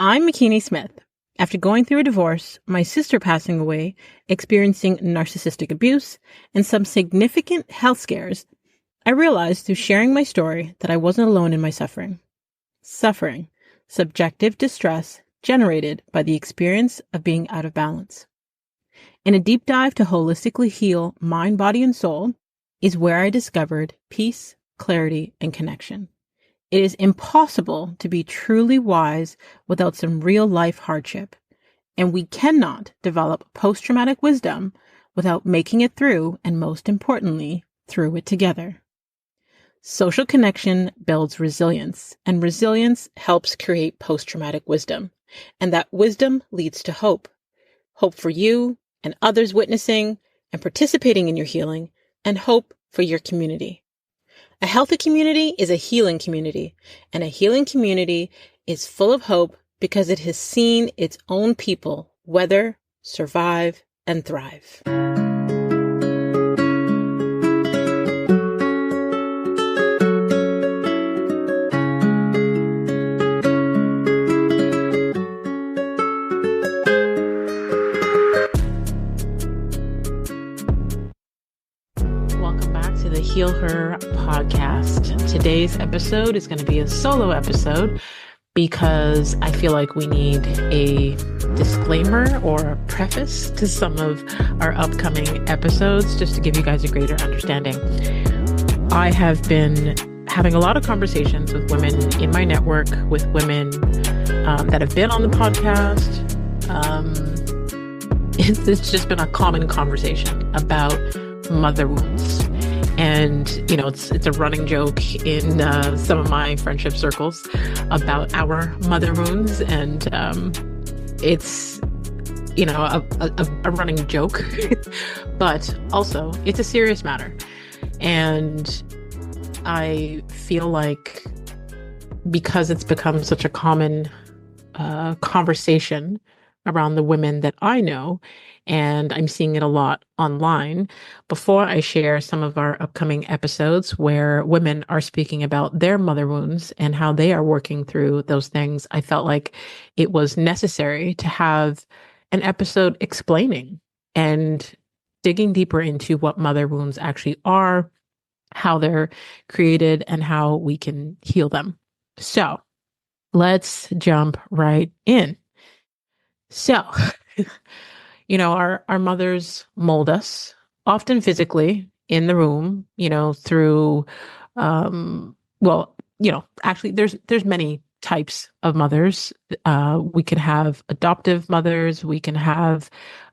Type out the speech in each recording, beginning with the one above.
I'm Makini Smith. After going through a divorce, my sister passing away, experiencing narcissistic abuse, and some significant health scares, I realized through sharing my story that I wasn't alone in my suffering. Suffering, subjective distress generated by the experience of being out of balance. In a deep dive to holistically heal mind, body, and soul is where I discovered peace, clarity, and connection. It is impossible to be truly wise without some real-life hardship, and we cannot develop post-traumatic wisdom without making it through, and most importantly, through it together. Social connection builds resilience, and resilience helps create post-traumatic wisdom, and that wisdom leads to hope. Hope for you and others witnessing and participating in your healing, and hope for your community. A healthy community is a healing community, and a healing community is full of hope because it has seen its own people weather, survive, and thrive. Welcome back to the Heal Her podcast. Today's episode is going to be a solo episode because I feel like we need a disclaimer or a preface to some of our upcoming episodes just to give you guys a greater understanding. I have been having a lot of conversations with women in my network, with women that have been on the podcast. It's just been a common conversation about mother wounds. And, you know, it's a running joke in some of my friendship circles about our mother wounds. And it's, you know, a running joke, but also it's a serious matter. And I feel like because it's become such a common conversation around the women that I know, and I'm seeing it a lot online. Before I share some of our upcoming episodes where women are speaking about their mother wounds and how they are working through those things, I felt like it was necessary to have an episode explaining and digging deeper into what mother wounds actually are, how they're created, and how we can heal them. So let's jump right in. So, you know, our mothers mold us, often physically in the room, you know, through, actually there's many types of mothers. We can have adoptive mothers, we can have,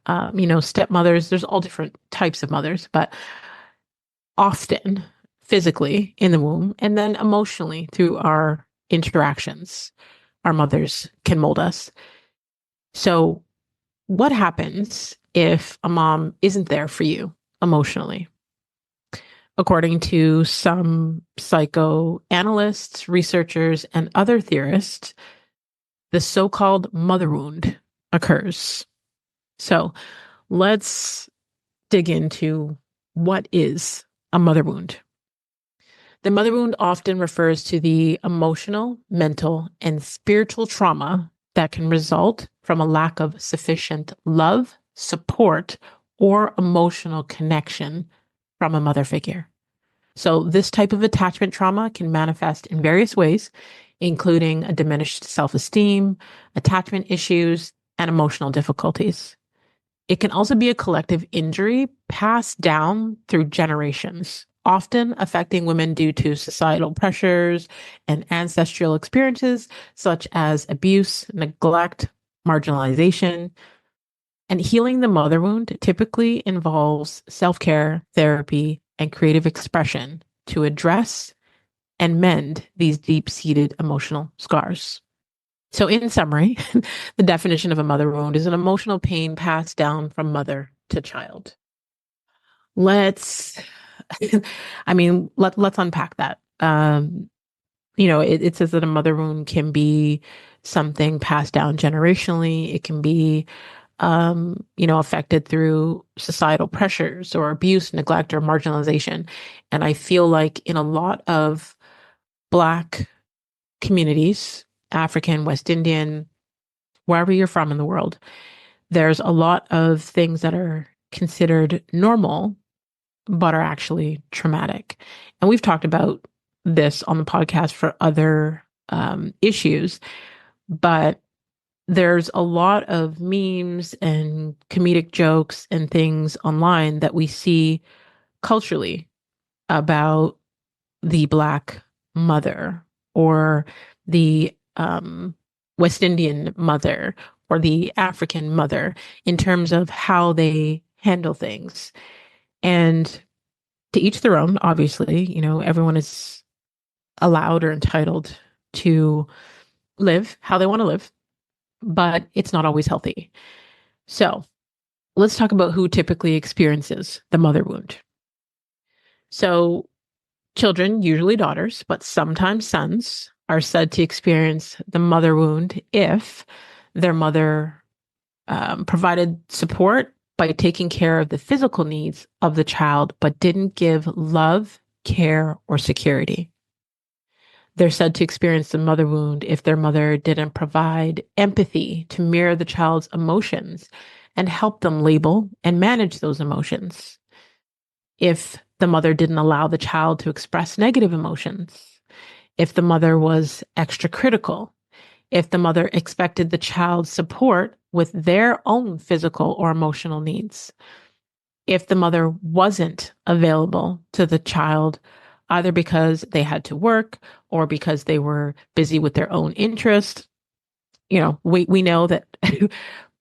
stepmothers. There's all different types of mothers, but often physically in the womb, and then emotionally through our interactions, our mothers can mold us. So what happens if a mom isn't there for you emotionally? According to some psychoanalysts, researchers, and other theorists, the so-called mother wound occurs. So let's dig into what is a mother wound. The mother wound often refers to the emotional, mental, and spiritual trauma that can result from a lack of sufficient love, support, or emotional connection from a mother figure. So this type of attachment trauma can manifest in various ways, including a diminished self-esteem, attachment issues, and emotional difficulties. It can also be a collective injury passed down through generations, often affecting women due to societal pressures and ancestral experiences such as abuse, neglect, marginalization. And healing the mother wound typically involves self-care, therapy, and creative expression to address and mend these deep-seated emotional scars. So in summary, the definition of a mother wound is an emotional pain passed down from mother to child. Let's unpack that. It says that a mother wound can be something passed down generationally. It can be, affected through societal pressures or abuse, neglect, or marginalization. And I feel like in a lot of Black communities, African, West Indian, wherever you're from in the world, there's a lot of things that are considered normal, but are actually traumatic. And we've talked about this on the podcast for other issues, but there's a lot of memes and comedic jokes and things online that we see culturally about the Black mother or the West Indian mother or the African mother in terms of how they handle things. And to each their own, obviously, everyone is allowed or entitled to live how they want to live, but it's not always healthy. So let's talk about who typically experiences the mother wound. So children, usually daughters, but sometimes sons, are said to experience the mother wound if their mother provided support by taking care of the physical needs of the child, but didn't give love, care, or security. They're said to experience the mother wound if their mother didn't provide empathy to mirror the child's emotions and help them label and manage those emotions. If the mother didn't allow the child to express negative emotions, if the mother was extra critical, if the mother expected the child's support with their own physical or emotional needs, if the mother wasn't available to the child, either because they had to work or because they were busy with their own interest. We know that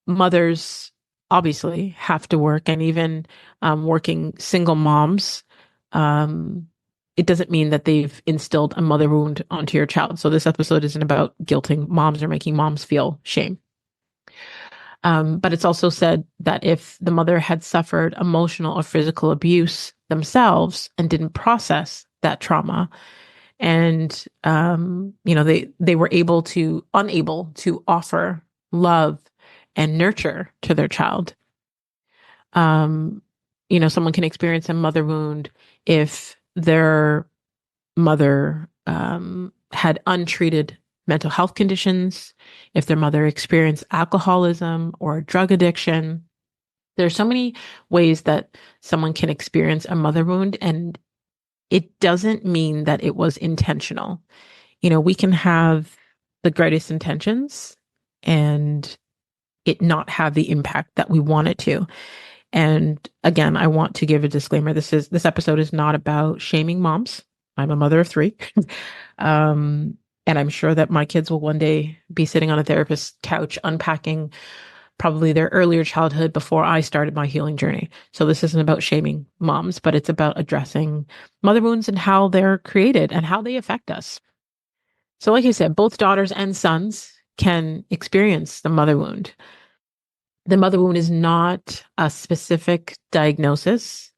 mothers obviously have to work, and even working single moms, it doesn't mean that they've instilled a mother wound onto your child. So this episode isn't about guilting moms or making moms feel shame. But it's also said that if the mother had suffered emotional or physical abuse themselves and didn't process that trauma, and they were unable to offer love and nurture to their child. Someone can experience a mother wound if their mother had untreated mental health conditions, if their mother experienced alcoholism or drug addiction. There's so many ways that someone can experience a mother wound, and it doesn't mean that it was intentional. We can have the greatest intentions and it not have the impact that we want it to. And again, I want to give a disclaimer. This episode is not about shaming moms. I'm a mother of 3. And I'm sure that my kids will one day be sitting on a therapist's couch unpacking probably their earlier childhood before I started my healing journey. So this isn't about shaming moms, but it's about addressing mother wounds and how they're created and how they affect us. So like I said, both daughters and sons can experience the mother wound. The mother wound is not a specific diagnosis.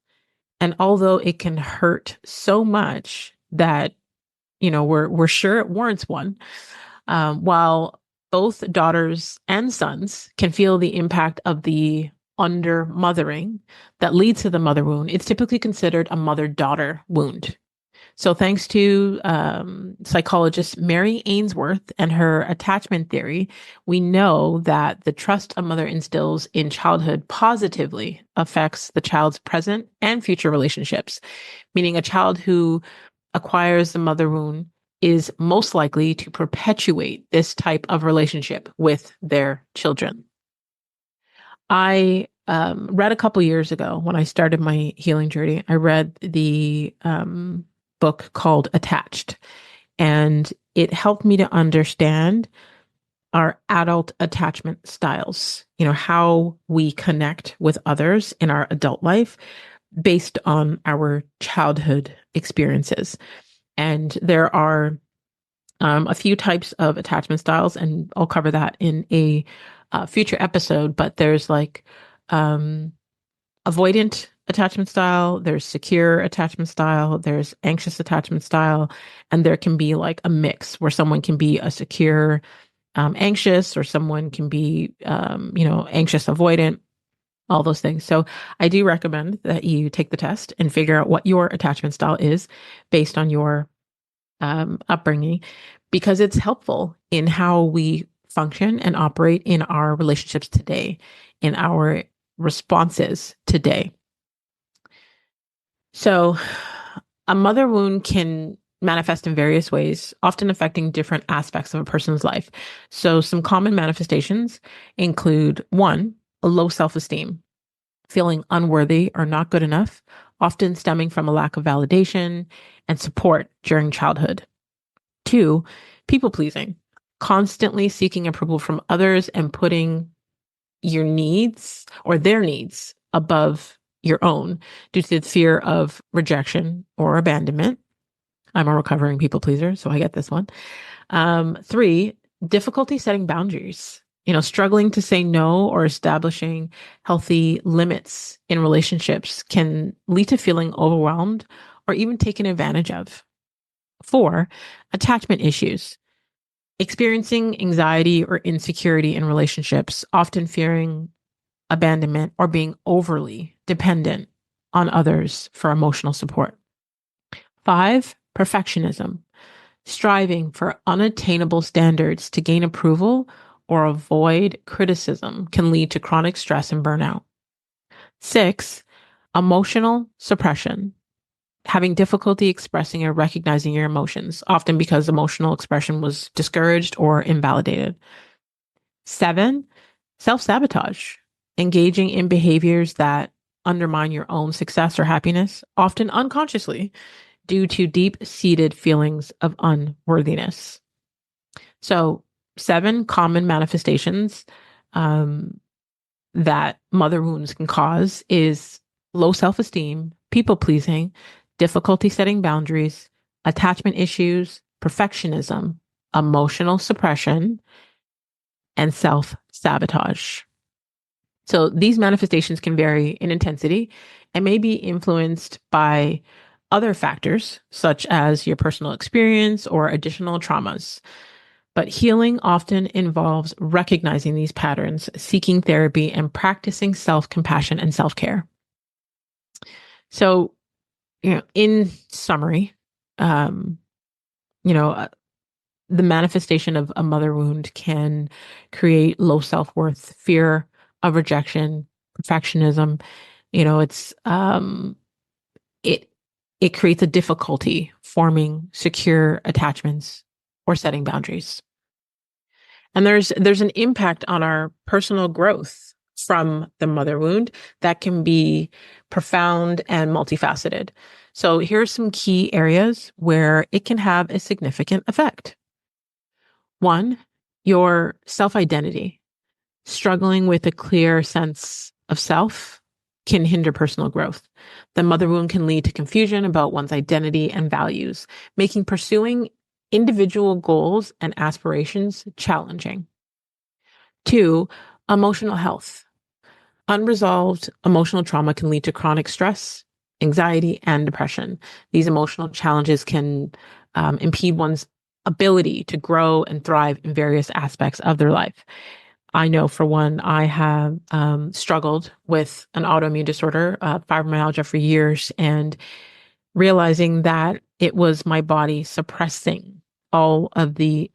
And although it can hurt so much that, we're sure it warrants one, while both daughters and sons can feel the impact of the under mothering that leads to the mother wound, it's typically considered a mother-daughter wound. So thanks to psychologist Mary Ainsworth and her attachment theory, we know that the trust a mother instills in childhood positively affects the child's present and future relationships, meaning a child who acquires the mother wound is most likely to perpetuate this type of relationship with their children. I read a couple years ago when I started my healing journey, I read the book called Attached, and it helped me to understand our adult attachment styles, how we connect with others in our adult life based on our childhood experiences. And there are a few types of attachment styles, and I'll cover that in a future episode. But there's like avoidant attachment style, there's secure attachment style, there's anxious attachment style, and there can be like a mix where someone can be a secure anxious, or someone can be anxious avoidant, all those things. So I do recommend that you take the test and figure out what your attachment style is based on your upbringing, because it's helpful in how we function and operate in our relationships today, in our responses today. So, a mother wound can manifest in various ways, often affecting different aspects of a person's life. So, some common manifestations include one, a low self esteem, feeling unworthy or not good enough, often stemming from a lack of validation and support during childhood. Two, people pleasing, constantly seeking approval from others and putting your needs or their needs above your own due to the fear of rejection or abandonment. I'm a recovering people pleaser, so I get this one. Three, difficulty setting boundaries, struggling to say no or establishing healthy limits in relationships can lead to feeling overwhelmed or even taken advantage of. Four, attachment issues, experiencing anxiety or insecurity in relationships, often fearing abandonment or being overly dependent on others for emotional support. Five, perfectionism, striving for unattainable standards to gain approval or avoid criticism can lead to chronic stress and burnout. Six, emotional suppression, having difficulty expressing or recognizing your emotions, often because emotional expression was discouraged or invalidated. Seven, self-sabotage, engaging in behaviors that undermine your own success or happiness, often unconsciously, due to deep-seated feelings of unworthiness. So, 7 common manifestations that mother wounds can cause is low self-esteem, people-pleasing, difficulty setting boundaries, attachment issues, perfectionism, emotional suppression, and self-sabotage. So these manifestations can vary in intensity and may be influenced by other factors, such as your personal experience or additional traumas. But healing often involves recognizing these patterns, seeking therapy, and practicing self-compassion and self-care. So, in summary, um, you know, the manifestation of a mother wound can create low self-worth, fear of rejection, perfectionism. It it creates a difficulty forming secure attachments or setting boundaries. And there's an impact on our personal growth from the mother wound that can be profound and multifaceted. So here's some key areas where it can have a significant effect. One, your self-identity. Struggling with a clear sense of self can hinder personal growth. The mother wound can lead to confusion about one's identity and values, making pursuing individual goals and aspirations challenging. Two, emotional health. Unresolved emotional trauma can lead to chronic stress, anxiety, and depression. These emotional challenges can impede one's ability to grow and thrive in various aspects of their life. I know for one, I have struggled with an autoimmune disorder, fibromyalgia for years, and realizing that it was my body suppressing all of the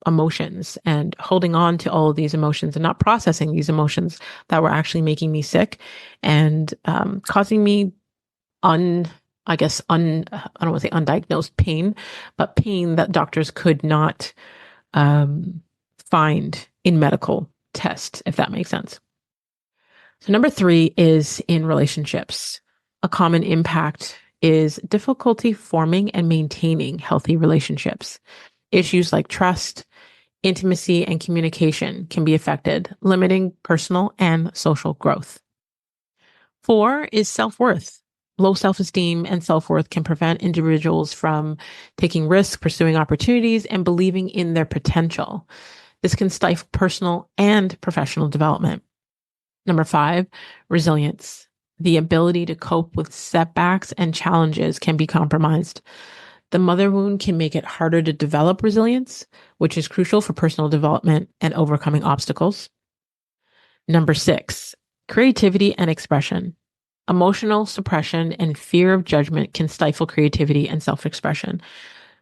emotions and holding on to all of these emotions and not processing these emotions that were actually making me sick and causing me I don't want to say undiagnosed pain, but pain that doctors could not find in medical tests, if that makes sense. So number 3 is in relationships. A common impact is difficulty forming and maintaining healthy relationships. Issues like trust, intimacy, and communication can be affected, limiting personal and social growth. 4 is self-worth. Low self-esteem and self-worth can prevent individuals from taking risks, pursuing opportunities, and believing in their potential. This can stifle personal and professional development. Number 5, resilience. The ability to cope with setbacks and challenges can be compromised. The mother wound can make it harder to develop resilience, which is crucial for personal development and overcoming obstacles. Number 6, creativity and expression. Emotional suppression and fear of judgment can stifle creativity and self-expression.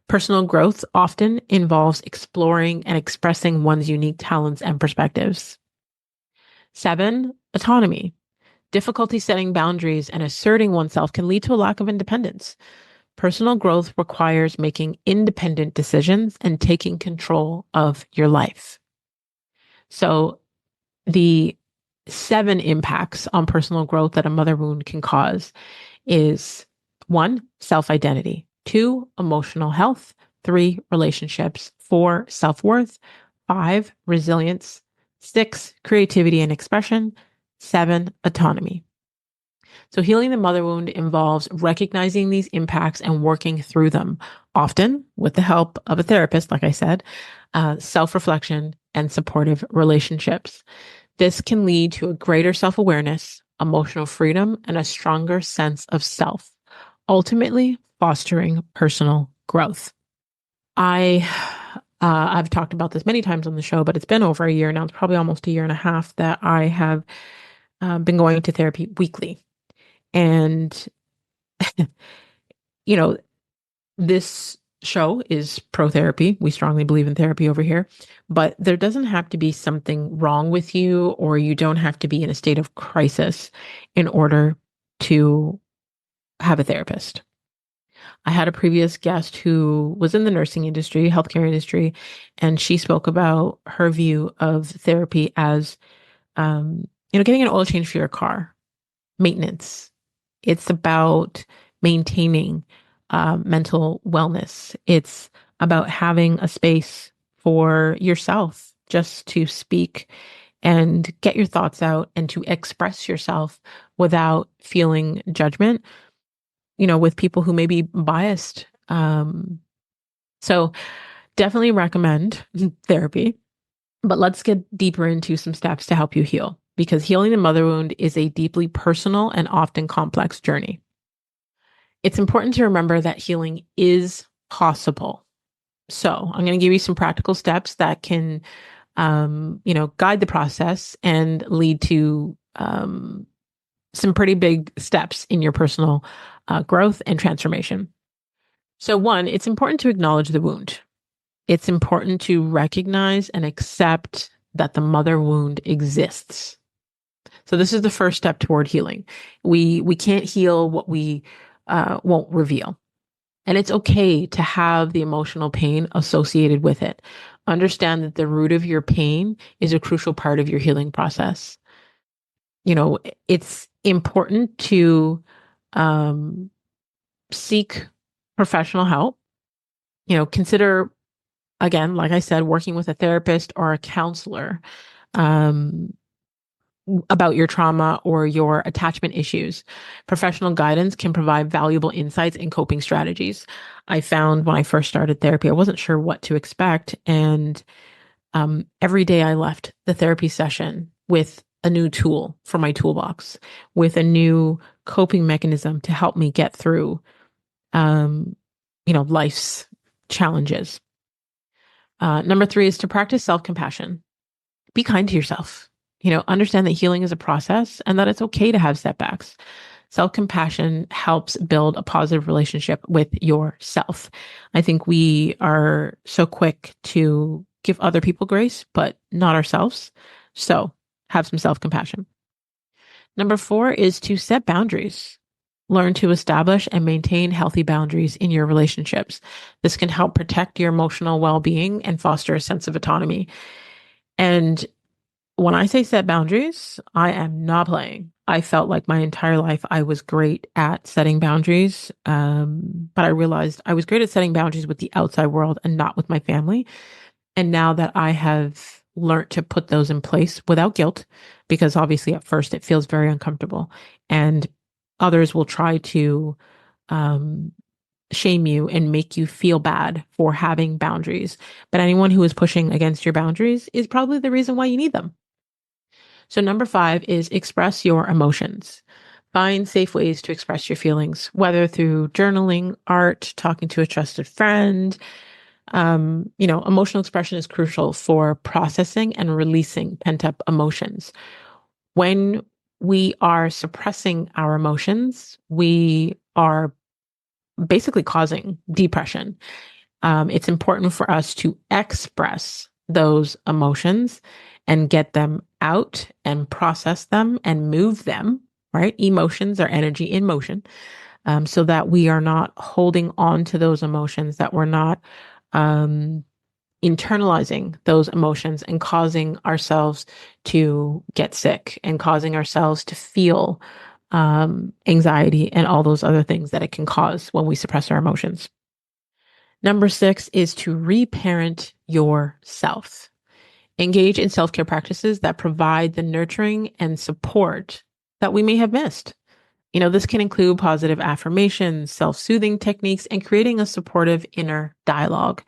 Personal growth often involves exploring and expressing one's unique talents and perspectives. 7, autonomy. Difficulty setting boundaries and asserting oneself can lead to a lack of independence. Personal growth requires making independent decisions and taking control of your life. So, the 7 impacts on personal growth that a mother wound can cause is 1, self-identity, 2, emotional health, 3, relationships, 4, self-worth, 5, resilience, 6, creativity and expression, 7, autonomy. So healing the mother wound involves recognizing these impacts and working through them, often with the help of a therapist, like I said, self-reflection, and supportive relationships. This can lead to a greater self-awareness, emotional freedom, and a stronger sense of self, ultimately fostering personal growth. I've talked about this many times on the show, but it's been over a year now. It's probably almost a year and a half that I have been going to therapy weekly. And, you know, this show is pro therapy. We strongly believe in therapy over here, but there doesn't have to be something wrong with you, or you don't have to be in a state of crisis in order to have a therapist. I had a previous guest who was in the nursing industry, healthcare industry, and she spoke about her view of therapy as, getting an oil change for your car, maintenance. It's about maintaining mental wellness. It's about having a space for yourself just to speak and get your thoughts out and to express yourself without feeling judgment, with people who may be biased. So definitely recommend therapy, but let's get deeper into some steps to help you heal, because healing the mother wound is a deeply personal and often complex journey. It's important to remember that healing is possible. So I'm going to give you some practical steps that can, guide the process and lead to some pretty big steps in your personal growth and transformation. So 1, it's important to acknowledge the wound. It's important to recognize and accept that the mother wound exists. So this is the first step toward healing. We can't heal what we won't reveal. And it's okay to have the emotional pain associated with it. Understand that the root of your pain is a crucial part of your healing process. It's important to seek professional help. Consider, again, like I said, working with a therapist or a counselor about your trauma or your attachment issues. Professional guidance can provide valuable insights and coping strategies. I found when I first started therapy, I wasn't sure what to expect. And every day I left the therapy session with a new tool for my toolbox, with a new coping mechanism to help me get through, life's challenges. Number 3 is to practice self-compassion. Be kind to yourself. Understand that healing is a process and that it's okay to have setbacks. Self-compassion helps build a positive relationship with yourself. I think we are so quick to give other people grace, but not ourselves. So have some self-compassion. Number 4 is to set boundaries. Learn to establish and maintain healthy boundaries in your relationships. This can help protect your emotional well-being and foster a sense of autonomy. And when I say set boundaries, I am not playing. I felt like my entire life I was great at setting boundaries, but I realized I was great at setting boundaries with the outside world and not with my family. And now that I have learned to put those in place without guilt, because obviously at first it feels very uncomfortable, and others will try to shame you and make you feel bad for having boundaries. But anyone who is pushing against your boundaries is probably the reason why you need them. So number 5 is express your emotions. Find safe ways to express your feelings, whether through journaling, art, talking to a trusted friend. Emotional expression is crucial for processing and releasing pent-up emotions. When we are suppressing our emotions, we are basically causing depression. It's important for us to express those emotions and get them out and process them and move them, right? Emotions are energy in motion, so that we are not holding on to those emotions, that we're not um, internalizing those emotions and causing ourselves to get sick and causing ourselves to feel anxiety and all those other things that it can cause when we suppress our emotions. Number 6 is to reparent yourself. Engage in self care practices that provide the nurturing and support that we may have missed. This can include positive affirmations, self soothing techniques, and creating a supportive inner dialogue.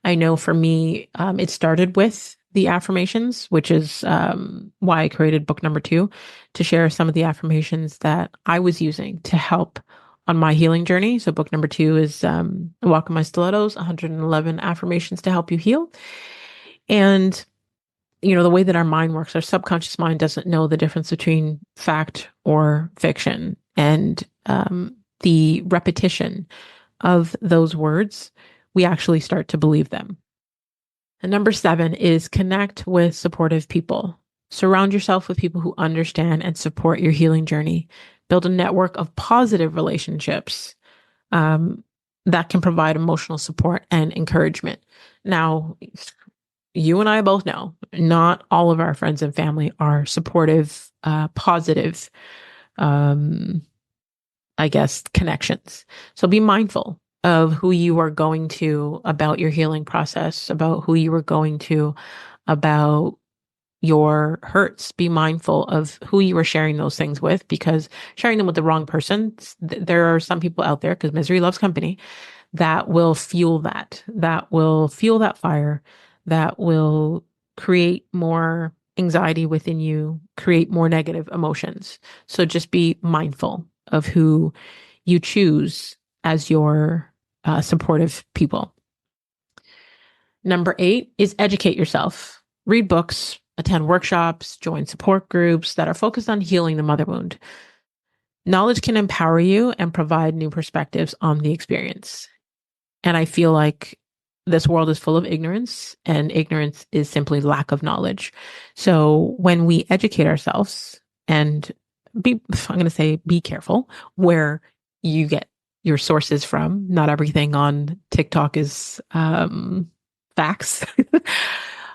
I know for me, it started with the affirmations, which is why I created book number 2 to share some of the affirmations that I was using to help on my healing journey. So book number 2 is Walk in My Stilettos, 111 affirmations to help you heal. And, the way that our mind works, our subconscious mind doesn't know the difference between fact or fiction. And the repetition of those words, we actually start to believe them. And number 7 is connect with supportive people. Surround yourself with people who understand and support your healing journey. Build a network of positive relationships that can provide emotional support and encouragement. Now, you and I both know not all of our friends and family are supportive, positive, connections. So be mindful of who you are going to about your healing process, about who you are going to about your hurts. Be mindful of who you are sharing those things with, because sharing them with the wrong person, there are some people out there, because misery loves company, that will fuel that fire, that will create more anxiety within you, create more negative emotions. So just be mindful of who you choose as your supportive people. Number 8 is educate yourself. Read books, attend workshops, join support groups that are focused on healing the mother wound. Knowledge can empower you and provide new perspectives on the experience. And I feel like this world is full of ignorance, and ignorance is simply lack of knowledge. So when we educate ourselves and I'm going to say, be careful where you get your sources from. Not everything on TikTok is facts.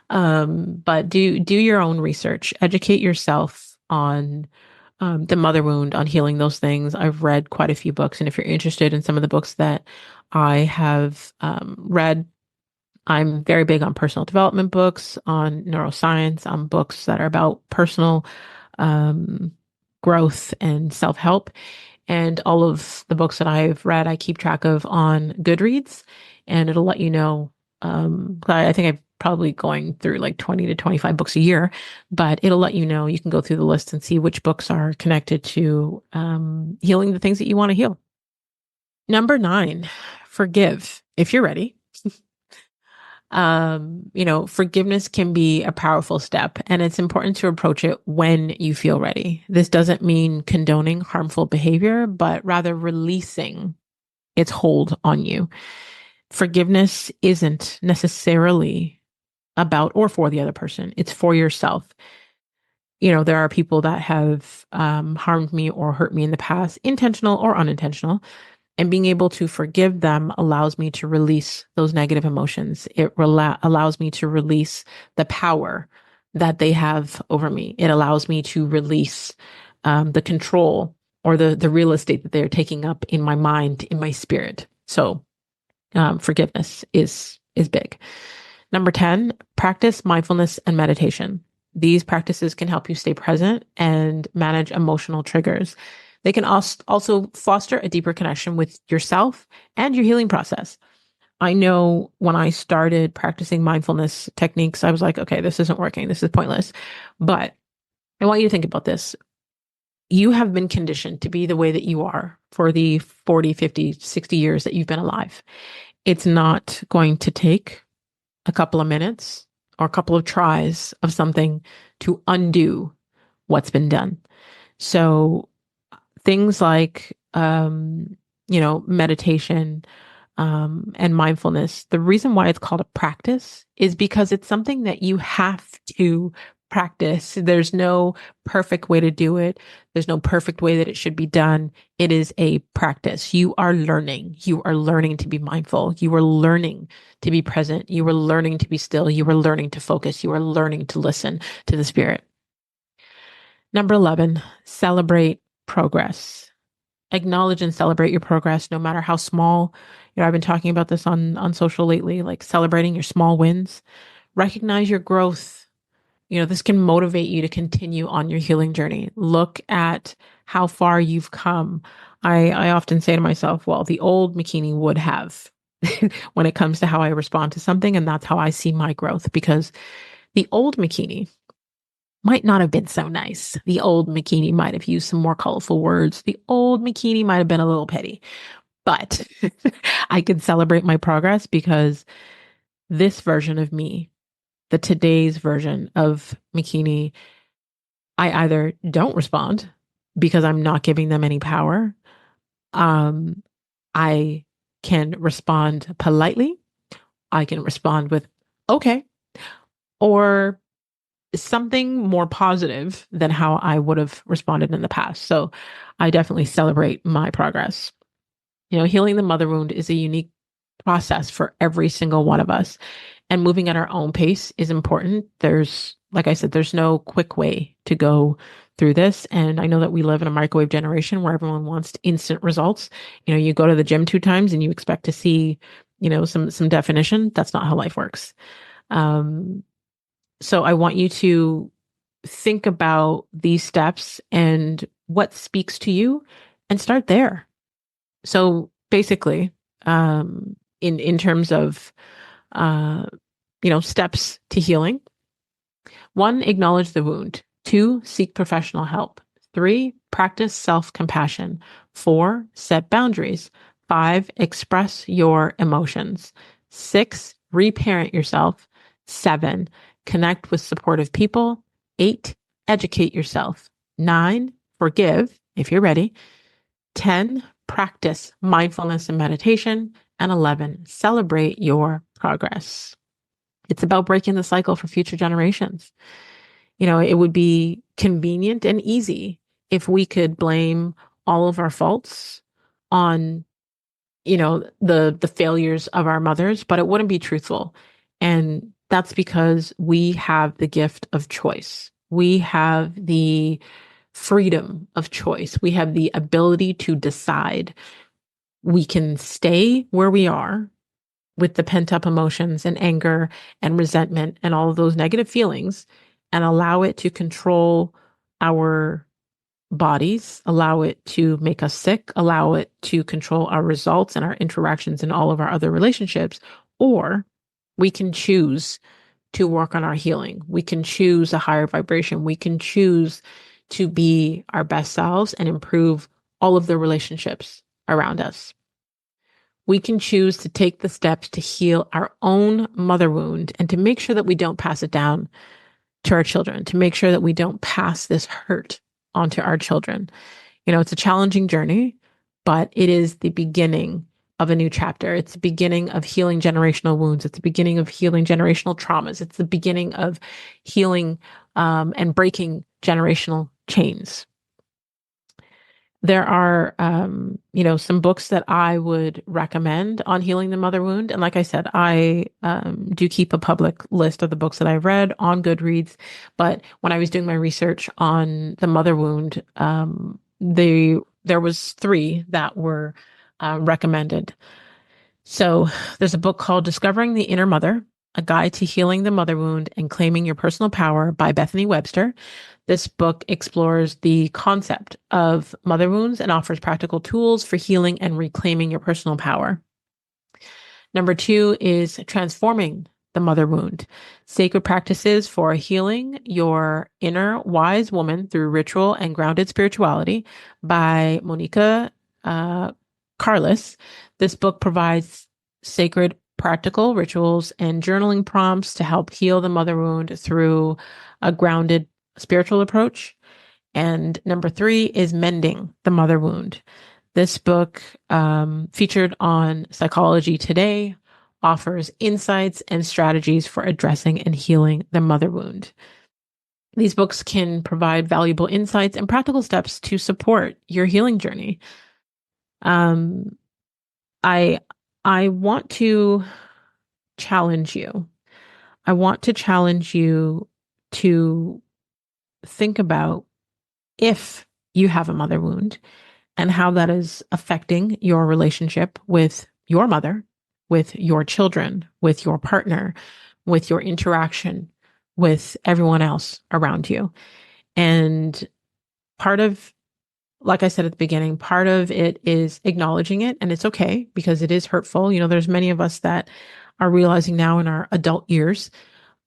But do your own research. Educate yourself on the mother wound, on healing those things. I've read quite a few books, and if you're interested in some of the books that I have read, I'm very big on personal development books, on neuroscience, on books that are about personal growth and self-help. And all of the books that I've read, I keep track of on Goodreads, and it'll let you know. I think I'm probably going through like 20 to 25 books a year, but it'll let you know. You can go through the list and see which books are connected to healing the things that you want to heal. Number 9, forgive if you're ready. Forgiveness can be a powerful step, and it's important to approach it when you feel ready. This doesn't mean condoning harmful behavior, but rather releasing its hold on you. Forgiveness isn't necessarily about or for the other person. It's for yourself. There are people that have harmed me or hurt me in the past, intentional or unintentional. And being able to forgive them allows me to release those negative emotions. It allows me to release the power that they have over me. It allows me to release the control or the real estate that they're taking up in my mind, in my spirit. So forgiveness is big. Number 10, practice mindfulness and meditation. These practices can help you stay present and manage emotional triggers. They can also foster a deeper connection with yourself and your healing process. I know when I started practicing mindfulness techniques, I was like, okay, this isn't working. This is pointless. But I want you to think about this. You have been conditioned to be the way that you are for the 40, 50, 60 years that you've been alive. It's not going to take a couple of minutes or a couple of tries of something to undo what's been done. So things like, meditation, and mindfulness. The reason why it's called a practice is because it's something that you have to practice. There's no perfect way to do it. There's no perfect way that it should be done. It is a practice. You are learning. You are learning to be mindful. You are learning to be present. You are learning to be still. You are learning to focus. You are learning to listen to the spirit. Number 11, celebrate progress. Acknowledge and celebrate your progress, no matter how small. I've been talking about this on social lately, like celebrating your small wins. Recognize your growth. This can motivate you to continue on your healing journey. Look at how far you've come. I often say to myself, well, the old Makini would have when it comes to how I respond to something. And that's how I see my growth, because the old Makini might not have been so nice. The old Makini might have used some more colorful words. The old Makini might have been a little petty, but I could celebrate my progress because this version of me, the today's version of Makini, I either don't respond because I'm not giving them any power. I can respond politely. I can respond with, okay, or something more positive than how I would have responded in the past. So I definitely celebrate my progress. Healing the mother wound is a unique process for every single one of us. And moving at our own pace is important. Like I said, there's no quick way to go through this. And I know that we live in a microwave generation where everyone wants instant results. You go to the gym 2 times and you expect to see, some definition. That's not how life works. So I want you to think about these steps and what speaks to you and start there. So basically, in terms of, steps to healing, 1, acknowledge the wound. 2, seek professional help. 3, practice self-compassion. 4, set boundaries. 5, express your emotions. 6, reparent yourself. 7, connect with supportive people. 8, educate yourself. 9, forgive if you're ready. 10, practice mindfulness and meditation. And 11, celebrate your progress. It's about breaking the cycle for future generations. It would be convenient and easy if we could blame all of our faults on, the failures of our mothers, but it wouldn't be truthful. And that's because we have the gift of choice. We have the freedom of choice. We have the ability to decide. We can stay where we are with the pent up emotions and anger and resentment and all of those negative feelings and allow it to control our bodies, allow it to make us sick, allow it to control our results and our interactions in all of our other relationships. Or we can choose to work on our healing. We can choose a higher vibration. We can choose to be our best selves and improve all of the relationships around us. We can choose to take the steps to heal our own mother wound and to make sure that we don't pass it down to our children, to make sure that we don't pass this hurt onto our children. It's a challenging journey, but it is the beginning of a new chapter. It's the beginning of healing generational wounds. It's the beginning of healing generational traumas. It's the beginning of healing and breaking generational chains. There are, some books that I would recommend on healing the mother wound. And like I said, I do keep a public list of the books that I've read on Goodreads. But when I was doing my research on the mother wound, there was 3 that were recommended. So there's a book called Discovering the Inner Mother, A Guide to Healing the Mother Wound and Claiming Your Personal Power by Bethany Webster. This book explores the concept of mother wounds and offers practical tools for healing and reclaiming your personal power. Number 2 is Transforming the Mother Wound, Sacred Practices for Healing Your Inner Wise Woman Through Ritual and Grounded Spirituality by Monica Carlis. This book provides sacred practical rituals and journaling prompts to help heal the mother wound through a grounded spiritual approach. And number 3 is Mending the Mother Wound. This book, featured on Psychology Today, offers insights and strategies for addressing and healing the mother wound. These books can provide valuable insights and practical steps to support your healing journey. Um, I want to challenge you. I want to challenge you to think about if you have a mother wound and how that is affecting your relationship with your mother, with your children, with your partner, with your interaction with everyone else around you. And part of, like I said at the beginning, part of it is acknowledging it, and it's okay because it is hurtful. There's many of us that are realizing now in our adult years,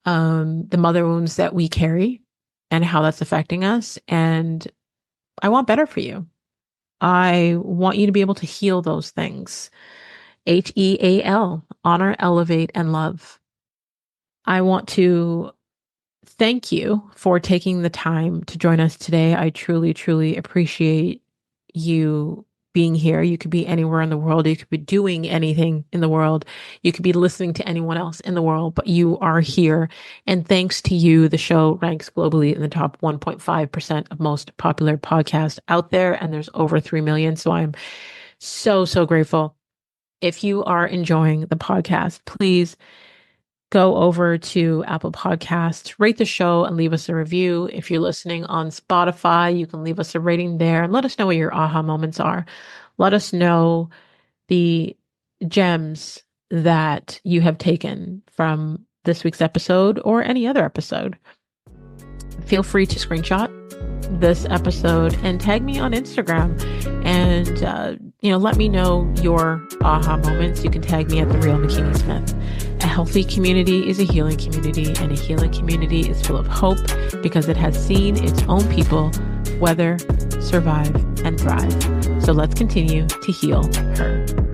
the mother wounds that we carry and how that's affecting us. And I want better for you. I want you to be able to heal those things. HEAL, honor, elevate, and love. I want to thank you for taking the time to join us today. I truly, truly appreciate you being here. You could be anywhere in the world. You could be doing anything in the world. You could be listening to anyone else in the world, but you are here. And thanks to you, the show ranks globally in the top 1.5% of most popular podcasts out there. And there's over 3 million. So I'm so, so grateful. If you are enjoying the podcast, please go over to Apple Podcasts, rate the show, and leave us a review. If you're listening on Spotify, you can leave us a rating there and let us know what your aha moments are. Let us know the gems that you have taken from this week's episode or any other episode. Feel free to screenshot this episode and tag me on Instagram and, let me know your aha moments. You can tag me at The Real Makini Smith. A healthy community is a healing community, and a healing community is full of hope because it has seen its own people weather, survive, and thrive. So let's continue to heal her.